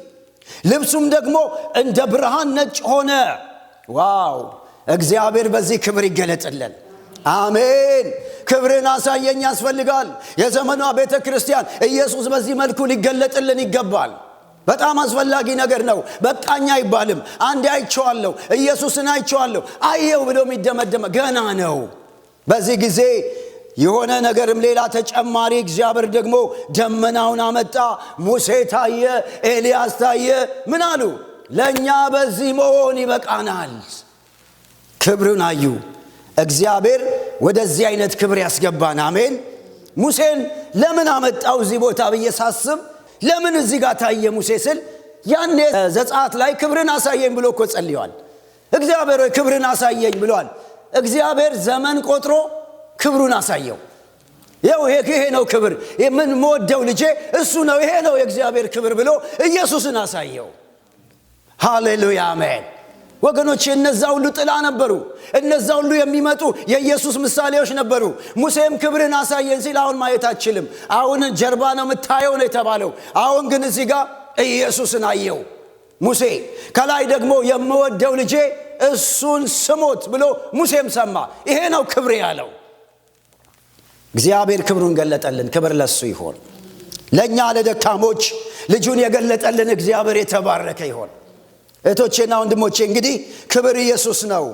ልብሱም ደግሞ እንደ ብርሃን ነጭ ሆነ። ዋው! እግዚአብሔር በዚህ ክብር ይገለጥልን። አሜን። ክብርን አሳየኝ ያስፈልጋል። የዘመኗ ቤተ ክርስቲያን ኢየሱስ በዚህ መልኩ ሊገለጥልን ይገባል። በጣም አስፈላጊ ነገር ነው። በቃኝ አይባልም። አንዴ አይቼዋለሁ፣ ኢየሱስን አይቼዋለሁ፣ አየው ብሎ የሚደመደም ገና ነው። በዚህ ጊዜ የሆነ ነገርም ሌላ ተጨማሪ እግዚአብሔር ደግሞ ደመናውን አመጣ። ሙሴ ታየ፣ ኤልያስ ታየ። ምን አሉ? ለኛ በዚህ መሆን ይበቃናል። ክብሩን አዩ። እግዚአብሔር ወደዚህ አይነት ክብር ያስገባን። አሜን። ሙሴን ለምን አመጣው እዚህ ቦታ ብዬ ሳስብ፣ ለምን እዚህ ጋር ታየ ሙሴ ስል፣ ያኔ ዘጸአት ላይ ክብርን አሳየኝ ብሎ እኮ ጸልየዋል። እግዚአብሔር ክብርን አሳየኝ ብሏል። እግዚአብሔር ዘመን ቆጥሮ ክብሩን አሳየው። ይሄ ነው ክብር፣ ምን መወደው ልጄ እሱ ነው፣ ይሄ ነው የእግዚአብሔር ክብር ብሎ ኢየሱስን አሳየው። ሃሌሉያ አሜን። ወገኖቼ እነዛ ሁሉ ጥላ ነበሩ። እነዛ ሁሉ የሚመጡ የኢየሱስ ምሳሌዎች ነበሩ። ሙሴም ክብርን አሳየን ሲል አሁን ማየት አትችልም፣ አሁን ጀርባ ነው የምታየው ነው የተባለው። አሁን ግን እዚህ ጋር ኢየሱስን አየው ሙሴ። ከላይ ደግሞ የምወደው ልጄ እሱን ስሙት ብሎ ሙሴም ሰማ። ይሄ ነው ክብር ያለው። እግዚአብሔር ክብሩን ገለጠልን። ክብር ለሱ ይሆን። ለኛ ለደካሞች ልጁን የገለጠልን እግዚአብሔር የተባረከ ይሆን። እህቶቼና ወንድሞቼ እንግዲህ ክብር ኢየሱስ ነው፣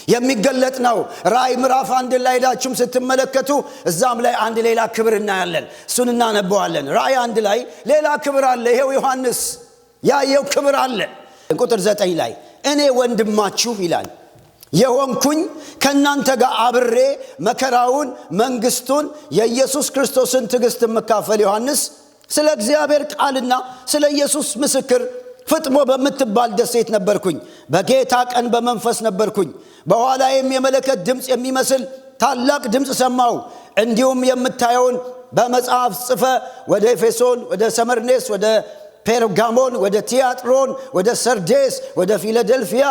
የሚገለጥ ነው። ራእይ ምዕራፍ 1 ላይ ሄዳችሁም ስትመለከቱ እዛም ላይ አንድ ሌላ ክብር እናያለን። እሱን እናነበዋለን። ራእይ 1 ላይ ሌላ ክብር አለ። ይሄው ዮሐንስ ያየው ክብር አለ። ቁጥር 9 ላይ እኔ ወንድማችሁ ይላል የሆንኩኝ ከእናንተ ጋር አብሬ መከራውን፣ መንግስቱን፣ የኢየሱስ ክርስቶስን ትዕግስት መካፈል ዮሐንስ ስለ እግዚአብሔር ቃልና ስለ ኢየሱስ ምስክር ፍጥሞ በምትባል ደሴት ነበርኩኝ። በጌታ ቀን በመንፈስ ነበርኩኝ። በኋላዬም የመለከት ድምፅ የሚመስል ታላቅ ድምፅ ሰማሁ። እንዲሁም የምታየውን በመጽሐፍ ጽፈ ወደ ኤፌሶን፣ ወደ ሰመርኔስ፣ ወደ ፔርጋሞን፣ ወደ ቲያጥሮን፣ ወደ ሰርዴስ፣ ወደ ፊላደልፊያ፣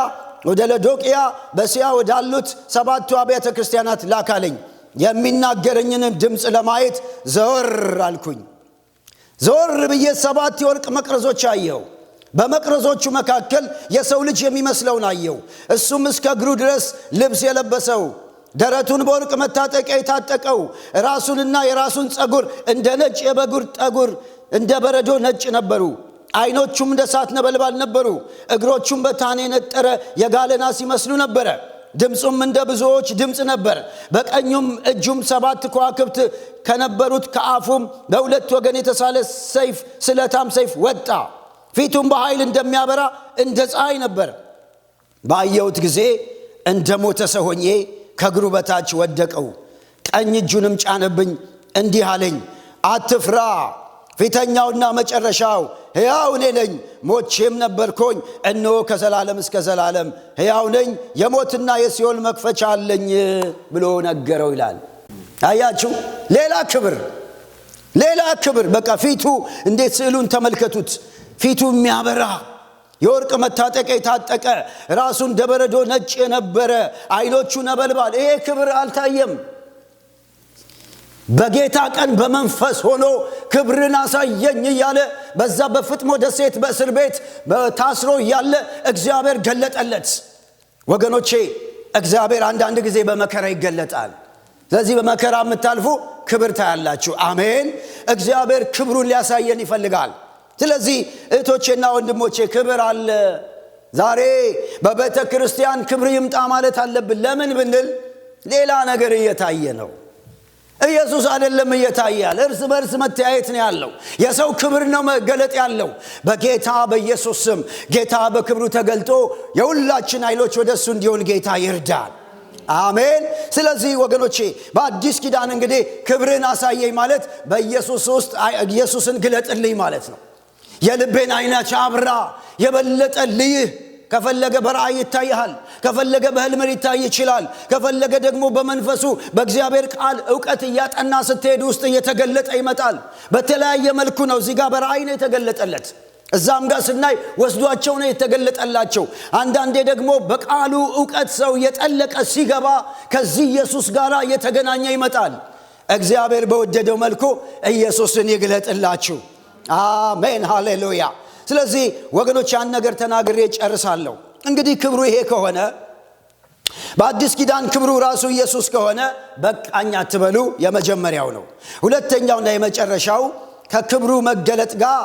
ወደ ሎዶቅያ በእስያ ወዳሉት 7ቱ አብያተ ክርስቲያናት ላካለኝ። የሚናገረኝን ድምፅ ለማየት ዘወር አልኩኝ። ዘወር ብዬ 7 የወርቅ መቅረዞች አየሁ። በመቅረዞቹ መካከል የሰው ልጅ የሚመስለውን አየሁ። እሱም እስከ እግሩ ድረስ ልብስ የለበሰው፣ ደረቱን በወርቅ መታጠቂያ የታጠቀው፣ ራሱንና የራሱን ጸጉር እንደ ነጭ የበጉር ጠጉር እንደ በረዶ ነጭ ነበሩ። ዓይኖቹም እንደ እሳት ነበልባል ነበሩ። እግሮቹም በታን የነጠረ የጋለ ናስ ይመስሉ ነበረ። ድምፁም እንደ ብዙዎች ድምፅ ነበር። በቀኙም እጁም 7 ከዋክብት ከነበሩት ከአፉም በሁለት ወገን የተሳለ ሰይፍ፣ ስለታም ሰይፍ ወጣ። ፊቱም በኃይል እንደሚያበራ እንደ ፀሐይ ነበር። ባየሁት ጊዜ እንደ ሞተ ሰው ሆኜ ከእግሩ በታች ወደቀው። ቀኝ እጁንም ጫነብኝ፣ እንዲህ አለኝ፣ አትፍራ፣ ፊተኛውና መጨረሻው ሕያው እኔ ነኝ። ሞቼም ነበርኩኝ፣ እነሆ ከዘላለም እስከ ዘላለም ሕያው ነኝ፣ የሞትና የሲኦል መክፈቻ አለኝ ብሎ ነገረው ይላል። አያችሁ፣ ሌላ ክብር፣ ሌላ ክብር። በቃ ፊቱ እንዴት ስዕሉን ተመልከቱት። ፊቱ የሚያበራ የወርቅ መታጠቂያ የታጠቀ፣ ራሱ እንደ በረዶ ነጭ የነበረ፣ ዓይኖቹ ነበልባል። ይሄ ክብር አልታየም። በጌታ ቀን በመንፈስ ሆኖ ክብርን አሳየኝ እያለ በዛ በፍጥሞ ደሴት በእስር ቤት ታስሮ እያለ እግዚአብሔር ገለጠለት። ወገኖቼ እግዚአብሔር አንዳንድ ጊዜ በመከራ ይገለጣል። ስለዚህ በመከራ የምታልፉ ክብር ታያላችሁ። አሜን። እግዚአብሔር ክብሩን ሊያሳየን ይፈልጋል። ስለዚህ እህቶቼና ወንድሞቼ ክብር አለ። ዛሬ በቤተ ክርስቲያን ክብር ይምጣ ማለት አለብን። ለምን ብንል ሌላ ነገር እየታየ ነው። ኢየሱስ አይደለም እየታየ ያለ፣ እርስ በርስ መተያየት ነው ያለው። የሰው ክብር ነው መገለጥ ያለው። በጌታ በኢየሱስ ስም ጌታ በክብሩ ተገልጦ የሁላችን ኃይሎች ወደሱ እንዲሆን ጌታ ይርዳል። አሜን። ስለዚህ ወገኖቼ በአዲስ ኪዳን እንግዲህ ክብርን አሳየኝ ማለት በኢየሱስ ውስጥ ኢየሱስን ግለጥልኝ ማለት ነው። የልቤን አይኖች አብራ፣ የበለጠ ልይህ። ከፈለገ በራእይ ይታያል፣ ከፈለገ በህልም ሊታይ ይችላል፣ ከፈለገ ደግሞ በመንፈሱ በእግዚአብሔር ቃል ዕውቀት እያጠና ስትሄድ ውስጥ እየተገለጠ ይመጣል። በተለያየ መልኩ ነው። እዚህ ጋር በራእይ ነው የተገለጠለት፣ እዛም ጋር ስናይ ወስዷቸው ነው የተገለጠላቸው። አንዳንዴ ደግሞ በቃሉ ዕውቀት ሰው የጠለቀ ሲገባ ከዚህ ኢየሱስ ጋር እየተገናኘ ይመጣል። እግዚአብሔር በወደደው መልኩ ኢየሱስን ይግለጥላችሁ። አሜን፣ ሃሌሉያ። ስለዚህ ወገኖች ያን ነገር ተናግሬ ጨርሳለሁ። እንግዲህ ክብሩ ይሄ ከሆነ በአዲስ ኪዳን ክብሩ ራሱ ኢየሱስ ከሆነ በቃኛ አትበሉ። የመጀመሪያው ነው። ሁለተኛውና የመጨረሻው ከክብሩ መገለጥ ጋር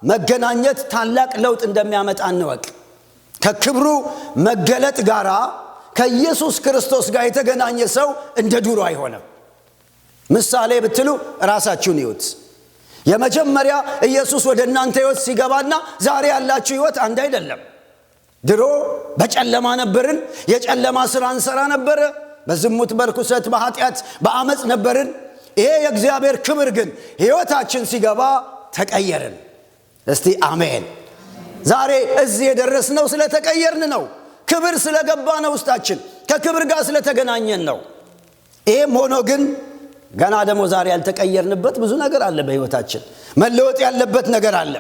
መገናኘት ታላቅ ለውጥ እንደሚያመጣ እንወቅ። ከክብሩ መገለጥ ጋር ከኢየሱስ ክርስቶስ ጋር የተገናኘ ሰው እንደ ድሮ አይሆንም። ምሳሌ ብትሉ ራሳችሁን ይዩት። የመጀመሪያ ኢየሱስ ወደ እናንተ ሕይወት ሲገባና ዛሬ ያላችሁ ሕይወት አንድ አይደለም። ድሮ በጨለማ ነበርን፣ የጨለማ ሥራ እንሰራ ነበር፣ በዝሙት፣ በርኩሰት፣ በኃጢአት፣ በአመጽ ነበርን። ይሄ የእግዚአብሔር ክብር ግን ሕይወታችን ሲገባ ተቀየርን። እስቲ አሜን። ዛሬ እዚህ የደረስነው ስለተቀየርን ነው። ክብር ስለገባ ነው ውስጣችን፣ ከክብር ጋር ስለተገናኘን ነው። ይሄም ሆኖ ግን ገና ደግሞ ዛሬ ያልተቀየርንበት ብዙ ነገር አለ። በሕይወታችን መለወጥ ያለበት ነገር አለ።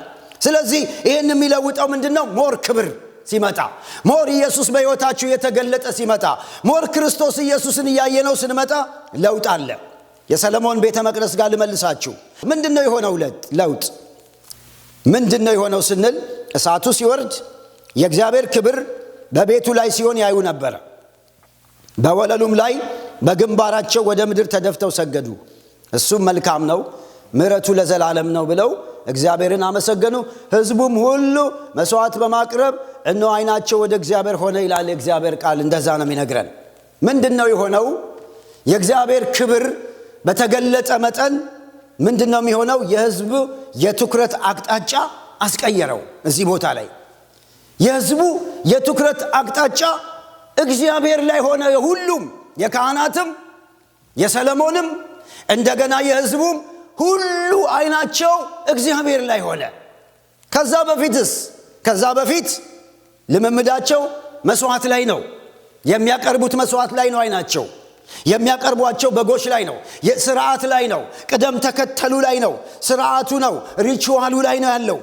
ስለዚህ ይህን የሚለውጠው ምንድነው? ሞር ክብር ሲመጣ፣ ሞር ኢየሱስ በሕይወታችሁ የተገለጠ ሲመጣ፣ ሞር ክርስቶስ ኢየሱስን እያየነው ስንመጣ ለውጥ አለ። የሰለሞን ቤተ መቅደስ ጋር ልመልሳችሁ። ምንድነው የሆነው ለውጥ? ምንድነው የሆነው ስንል እሳቱ ሲወርድ የእግዚአብሔር ክብር በቤቱ ላይ ሲሆን ያዩ ነበር። በወለሉም ላይ በግንባራቸው ወደ ምድር ተደፍተው ሰገዱ። እሱም መልካም ነው፣ ምሕረቱ ለዘላለም ነው ብለው እግዚአብሔርን አመሰገኑ። ሕዝቡም ሁሉ መስዋዕት በማቅረብ እነሆ ዓይናቸው ወደ እግዚአብሔር ሆነ ይላል የእግዚአብሔር ቃል። እንደዛ ነው የሚነግረን። ምንድነው የሆነው? የእግዚአብሔር ክብር በተገለጠ መጠን ምንድነው የሚሆነው? የሕዝቡ የትኩረት አቅጣጫ አስቀየረው። እዚህ ቦታ ላይ የሕዝቡ የትኩረት አቅጣጫ እግዚአብሔር ላይ ሆነ። ሁሉም የካህናትም የሰለሞንም እንደገና የሕዝቡም ሁሉ ዓይናቸው እግዚአብሔር ላይ ሆነ። ከዛ በፊት ልምምዳቸው መስዋዕት ላይ ነው። የሚያቀርቡት መስዋዕት ላይ ነው ዓይናቸው። የሚያቀርቧቸው በጎች ላይ ነው። ስርዓት ላይ ነው። ቅደም ተከተሉ ላይ ነው። ስርዓቱ ነው። ሪቹዋሉ ላይ ነው ያለው።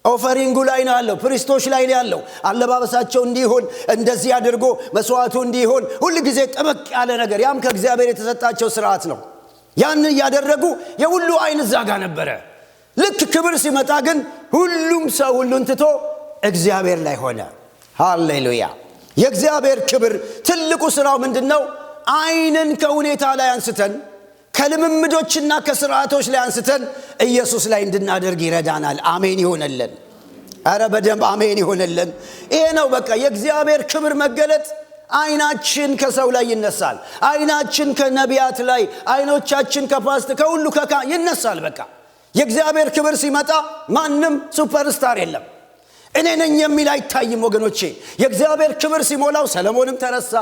ኦፈሪንጉ ላይ ነው ያለው። ፕሪስቶች ላይ ነው ያለው። አለባበሳቸው እንዲሆን እንደዚህ አድርጎ መስዋዕቱ እንዲሆን ሁሉ ጊዜ ጥብቅ ያለ ነገር፣ ያም ከእግዚአብሔር የተሰጣቸው ስርዓት ነው። ያን ያደረጉ የሁሉ ዓይን እዛ ጋር ነበረ። ልክ ክብር ሲመጣ ግን ሁሉም ሰው ሁሉን ትቶ እግዚአብሔር ላይ ሆነ። ሃሌሉያ። የእግዚአብሔር ክብር ትልቁ ስራው ምንድነው? ዓይንን ከሁኔታ ላይ አንስተን ከልምምዶችና ከስርዓቶች ላይ አንስተን ኢየሱስ ላይ እንድናደርግ ይረዳናል። አሜን ይሆነልን። አረ በደንብ አሜን ይሆነልን። ይሄ ነው በቃ የእግዚአብሔር ክብር መገለጥ። ዓይናችን ከሰው ላይ ይነሳል። ዓይናችን ከነቢያት ላይ፣ ዓይኖቻችን ከፓስት ከሁሉ ይነሳል። በቃ የእግዚአብሔር ክብር ሲመጣ ማንም ሱፐርስታር የለም። እኔ ነኝ የሚል አይታይም ወገኖቼ። የእግዚአብሔር ክብር ሲሞላው ሰለሞንም ተረሳ፣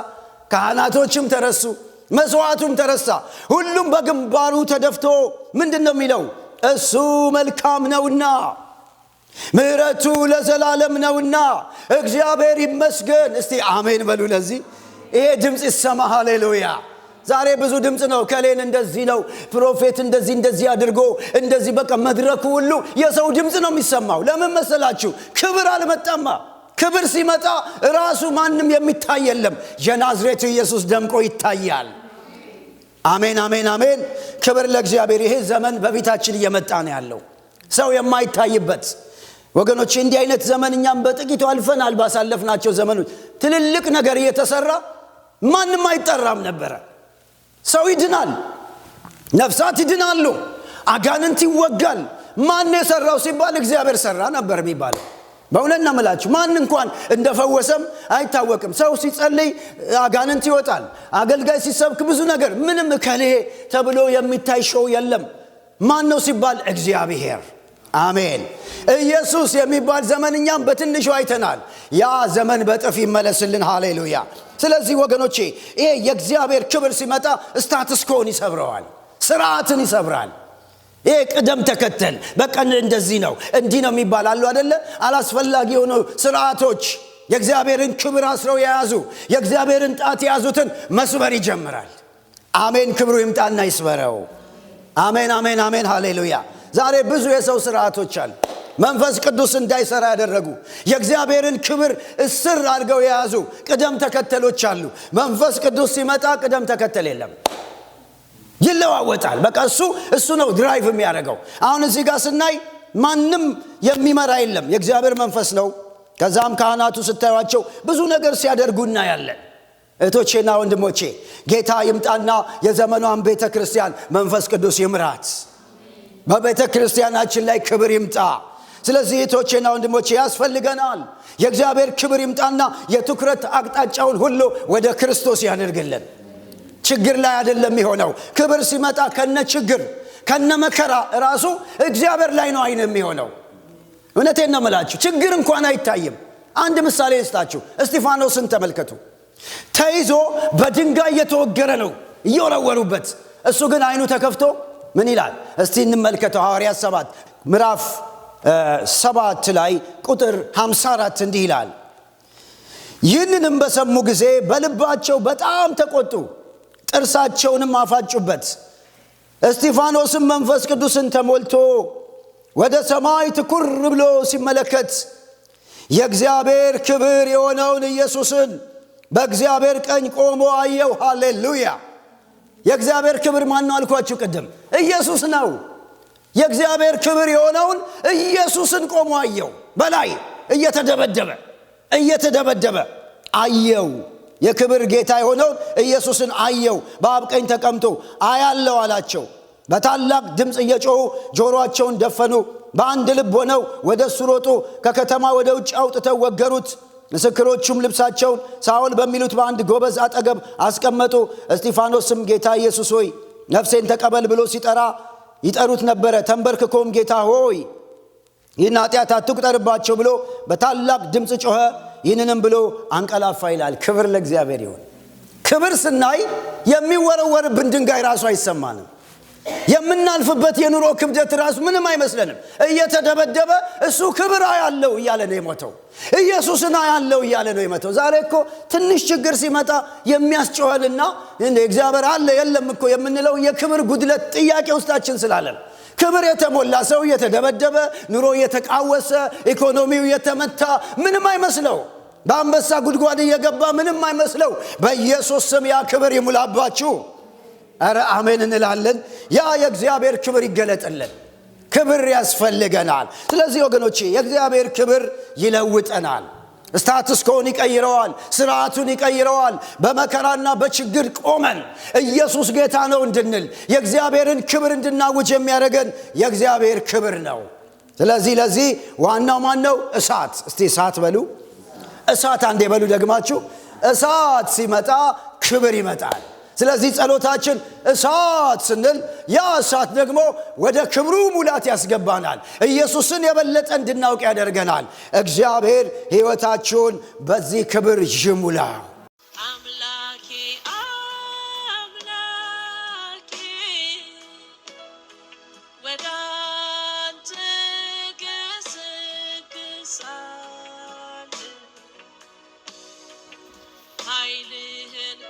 ካህናቶችም ተረሱ፣ መስዋዕቱም ተረሳ። ሁሉም በግንባሩ ተደፍቶ ምንድነው የሚለው? እሱ መልካም ነውና ምሕረቱ ለዘላለም ነውና እግዚአብሔር ይመስገን። እስቲ አሜን በሉ። ለዚህ ይሄ ድምፅ ይሰማ። ሃሌሉያ። ዛሬ ብዙ ድምፅ ነው። ከሌን እንደዚህ ነው፣ ፕሮፌት እንደዚህ አድርጎ እንደዚህ፣ በቃ መድረኩ ሁሉ የሰው ድምፅ ነው የሚሰማው። ለምን መሰላችሁ? ክብር አልመጣማ። ክብር ሲመጣ ራሱ ማንም የሚታይ የለም። የናዝሬቱ ኢየሱስ ደምቆ ይታያል። አሜን አሜን አሜን። ክብር ለእግዚአብሔር። ይሄ ዘመን በፊታችን እየመጣ ነው ያለው፣ ሰው የማይታይበት ወገኖች። እንዲህ አይነት ዘመን እኛም በጥቂቱ አልፈናል። ባሳለፍናቸው ዘመኖች ትልልቅ ነገር እየተሰራ ማንም አይጠራም ነበረ። ሰው ይድናል፣ ነፍሳት ይድናሉ፣ አጋንንት ይወጋል፣ ማን የሰራው ሲባል እግዚአብሔር ሰራ ነበር የሚባለው። በእውነት ነው የምላችሁ። ማን እንኳን እንደፈወሰም አይታወቅም። ሰው ሲጸልይ አጋንንት ይወጣል። አገልጋይ ሲሰብክ ብዙ ነገር፣ ምንም ከሌ ተብሎ የሚታይ ሾው የለም። ማን ነው ሲባል እግዚአብሔር። አሜን። ኢየሱስ የሚባል ዘመንኛም በትንሹ አይተናል። ያ ዘመን በጥፍ ይመለስልን። ሃሌሉያ። ስለዚህ ወገኖቼ ይሄ የእግዚአብሔር ክብር ሲመጣ ስታትስ ኮን ይሰብረዋል፣ ስርዓትን ይሰብራል። ይሄ ቅደም ተከተል በቃ እንደዚህ ነው እንዲህ ነው የሚባል አሉ አይደለ? አላስፈላጊ የሆኑ ስርዓቶች የእግዚአብሔርን ክብር አስረው የያዙ የእግዚአብሔርን ጣት የያዙትን መስበር ይጀምራል። አሜን። ክብሩ ይምጣና ይስበረው። አሜን አሜን አሜን። ሃሌሉያ። ዛሬ ብዙ የሰው ስርዓቶች አሉ መንፈስ ቅዱስ እንዳይሰራ ያደረጉ የእግዚአብሔርን ክብር እስር አድርገው የያዙ ቅደም ተከተሎች አሉ። መንፈስ ቅዱስ ሲመጣ ቅደም ተከተል የለም፣ ይለዋወጣል። በቃ እሱ ነው ድራይቭ የሚያደርገው። አሁን እዚህ ጋር ስናይ ማንም የሚመራ የለም፣ የእግዚአብሔር መንፈስ ነው። ከዛም ካህናቱ ስታዩቸው ብዙ ነገር ሲያደርጉ እናያለን። እህቶቼና ወንድሞቼ ጌታ ይምጣና የዘመኗን ቤተ ክርስቲያን መንፈስ ቅዱስ ይምራት። በቤተ ክርስቲያናችን ላይ ክብር ይምጣ። ስለዚህ እህቶቼና ወንድሞቼ ያስፈልገናል። የእግዚአብሔር ክብር ይምጣና የትኩረት አቅጣጫውን ሁሉ ወደ ክርስቶስ ያደርግልን። ችግር ላይ አይደለም የሚሆነው። ክብር ሲመጣ ከነ ችግር ከነ መከራ ራሱ እግዚአብሔር ላይ ነው አይን የሚሆነው። እውነቴን ነው የምላችሁ፣ ችግር እንኳን አይታይም። አንድ ምሳሌ ልስጣችሁ። እስጢፋኖስን ተመልከቱ። ተይዞ በድንጋይ እየተወገረ ነው እየወረወሩበት። እሱ ግን አይኑ ተከፍቶ ምን ይላል? እስቲ እንመልከተው። ሐዋርያት 7 ምዕራፍ 7 ላይ ቁጥር 54 እንዲህ ይላል። ይህንንም በሰሙ ጊዜ በልባቸው በጣም ተቆጡ፣ ጥርሳቸውንም አፋጩበት። እስጢፋኖስም መንፈስ ቅዱስን ተሞልቶ ወደ ሰማይ ትኩር ብሎ ሲመለከት የእግዚአብሔር ክብር የሆነውን ኢየሱስን በእግዚአብሔር ቀኝ ቆሞ አየው። ሃሌሉያ። የእግዚአብሔር ክብር ማን ነው አልኳችሁ ቅድም? ኢየሱስ ነው። የእግዚአብሔር ክብር የሆነውን ኢየሱስን ቆሞ አየው። በላይ እየተደበደበ አየው። የክብር ጌታ የሆነውን ኢየሱስን አየው። በአብ ቀኝ ተቀምጦ አያለው አላቸው። በታላቅ ድምፅ እየጮሁ ጆሮአቸውን ደፈኑ። በአንድ ልብ ሆነው ወደ እሱ ሮጡ። ከከተማ ወደ ውጭ አውጥተው ወገሩት። ምስክሮቹም ልብሳቸውን ሳውል በሚሉት በአንድ ጎበዝ አጠገብ አስቀመጡ። እስጢፋኖስም ጌታ ኢየሱስ ሆይ ነፍሴን ተቀበል ብሎ ይጠሩት ነበረ። ተንበርክኮም ጌታ ሆይ ይህን ኃጢአት አትቁጠርባቸው ብሎ በታላቅ ድምፅ ጮኸ። ይህንንም ብሎ አንቀላፋ ይላል። ክብር ለእግዚአብሔር ይሁን። ክብር ስናይ የሚወረወርብን ድንጋይ ራሱ አይሰማንም። የምናልፍበት የኑሮ ክብደት ራሱ ምንም አይመስለንም። እየተደበደበ እሱ ክብር ያለው እያለ ነው የሞተው። ኢየሱስን ያለው እያለ ነው የሞተው። ዛሬ እኮ ትንሽ ችግር ሲመጣ የሚያስጨዋልና እንደ እግዚአብሔር አለ የለም እኮ የምንለው የክብር ጉድለት ጥያቄ ውስጣችን ስላለን። ክብር የተሞላ ሰው እየተደበደበ ኑሮ እየተቃወሰ ኢኮኖሚው እየተመታ ምንም አይመስለው። በአንበሳ ጉድጓድ እየገባ ምንም አይመስለው። በኢየሱስ ስም ያ ክብር ይሙላባችሁ። አረ አሜን እንላለን። ያ የእግዚአብሔር ክብር ይገለጥልን። ክብር ያስፈልገናል። ስለዚህ ወገኖቼ የእግዚአብሔር ክብር ይለውጠናል። ስታትስ ኮን ይቀይረዋል፣ ስርዓቱን ይቀይረዋል። በመከራና በችግር ቆመን ኢየሱስ ጌታ ነው እንድንል የእግዚአብሔርን ክብር እንድናውጅ የሚያደርገን የእግዚአብሔር ክብር ነው። ስለዚህ ለዚህ ዋናው ማን ነው? እሳት። እስቲ እሳት በሉ። እሳት አንዴ በሉ ደግማችሁ። እሳት ሲመጣ ክብር ይመጣል። ስለዚህ ጸሎታችን እሳት ስንል ያ እሳት ደግሞ ወደ ክብሩ ሙላት ያስገባናል። ኢየሱስን የበለጠ እንድናውቅ ያደርገናል። እግዚአብሔር ሕይወታችሁን በዚህ ክብር ይሙላ። አምላኬ ወደ አንተ ገሰግሳለሁ፣ ኃይልህን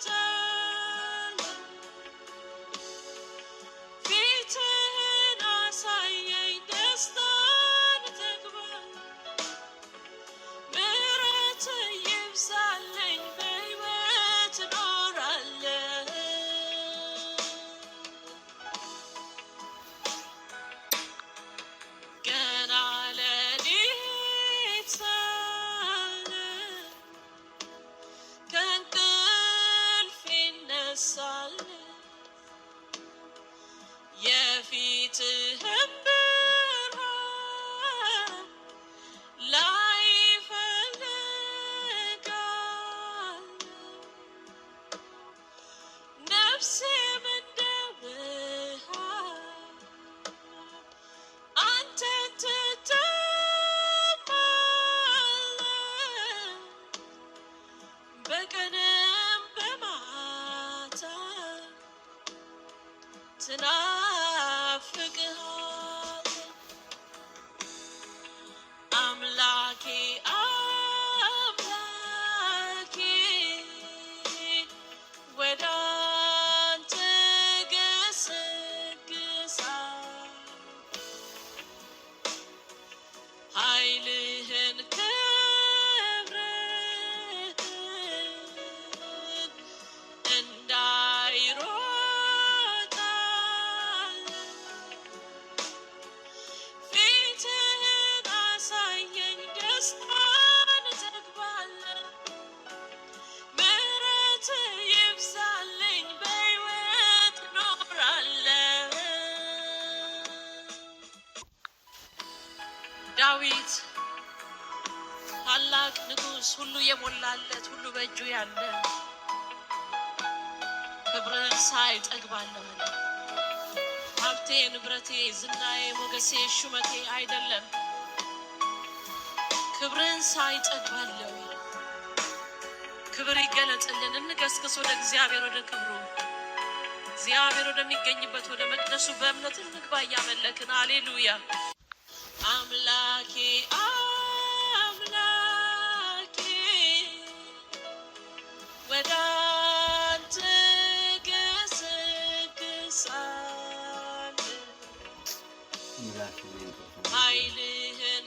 እንዳይሮጠን ፊትህን ትናፍቅሃለች አምላኬ አምላኬ ወደ አንተ ገሰግሳለሁ ኃይልህን ክብርህን እንዳይሮጣል ፊትህን አሳየኝ ደስታን እጠግባለሁ ምሕረትህ ይብዛልኝ በሕይወት እኖራለሁ ዳዊት ታላቅ ንጉሥ ሁሉ የሞላለት ሁሉ በእጁ ያለ ክብርን ሳይ እጠግባለሁ አለ። ሀብቴ ንብረቴ ዝናዬ ሞገሴ ሹመቴ አይደለም ክብርን ሳይ እጠግባለሁ ክብር ይገለጥልን እንገስግስ ወደ እግዚአብሔር ወደ ክብሩ እግዚአብሔር ወደሚገኝበት ወደ መቅደሱ በእምነት እንግባ እያመለክን ሃሌሉያ አምላኬ አምላኬ ወደ አንተ ገሰግሳለሁ ኃይልህን